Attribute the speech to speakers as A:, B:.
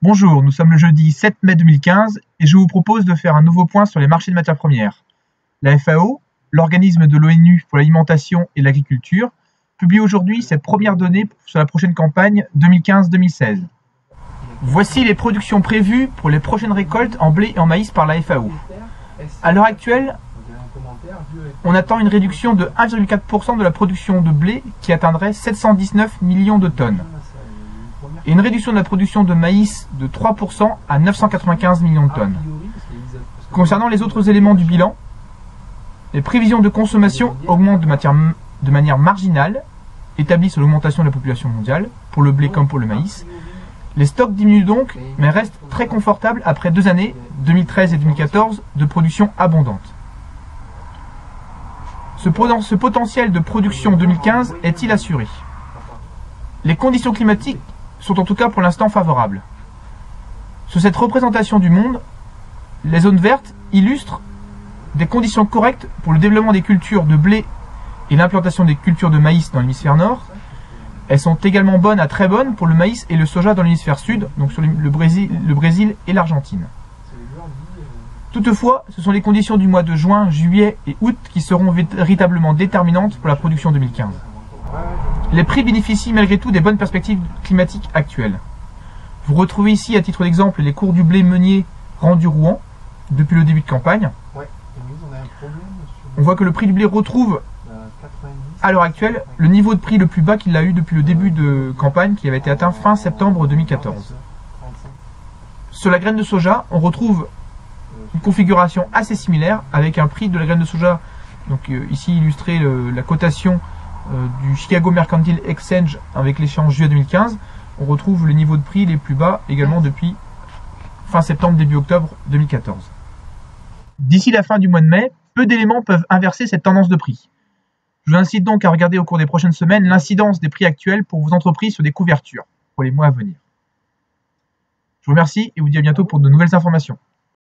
A: Bonjour, nous sommes le jeudi 7 mai 2015 et je vous propose de faire un nouveau point sur les marchés de matières premières. La FAO, l'organisme de l'ONU pour l'alimentation et l'agriculture, publie aujourd'hui ses premières données sur la prochaine campagne 2015-2016. Voici les productions prévues pour les prochaines récoltes en blé et en maïs par la FAO. À l'heure actuelle, on attend une réduction de 1,4% de la production de blé qui atteindrait 719 millions de tonnes. Et une réduction de la production de maïs de 3% à 995 millions de tonnes. Concernant les autres éléments du bilan, les prévisions de consommation augmentent de manière marginale, établies sur l'augmentation de la population mondiale, pour le blé comme pour le maïs. Les stocks diminuent donc, mais restent très confortables après 2 années, 2013 et 2014, de production abondante. Ce potentiel de production 2015 est-il assuré? Les conditions climatiques sont en tout cas pour l'instant favorables. Sur cette représentation du monde, les zones vertes illustrent des conditions correctes pour le développement des cultures de blé et l'implantation des cultures de maïs dans l'hémisphère nord. Elles sont également bonnes à très bonnes pour le maïs et le soja dans l'hémisphère sud, donc sur le Brésil et l'Argentine. Toutefois, ce sont les conditions du mois de juin, juillet et août qui seront véritablement déterminantes pour la production 2015. Les prix bénéficient malgré tout des bonnes perspectives climatiques actuelles. Vous retrouvez ici à titre d'exemple les cours du blé meunier rendu Rouen depuis le début de campagne. On voit que le prix du blé retrouve à l'heure actuelle le niveau de prix le plus bas qu'il a eu depuis le début de campagne qui avait été atteint fin septembre 2014. Sur la graine de soja, on retrouve une configuration assez similaire avec un prix de la graine de soja, donc ici illustré la cotation du Chicago Mercantile Exchange avec l'échéance juillet 2015, on retrouve les niveaux de prix les plus bas également depuis fin septembre, début octobre 2014. D'ici la fin du mois de mai, peu d'éléments peuvent inverser cette tendance de prix. Je vous incite donc à regarder au cours des prochaines semaines l'incidence des prix actuels pour vos entreprises sur des couvertures pour les mois à venir. Je vous remercie et vous dis à bientôt pour de nouvelles informations.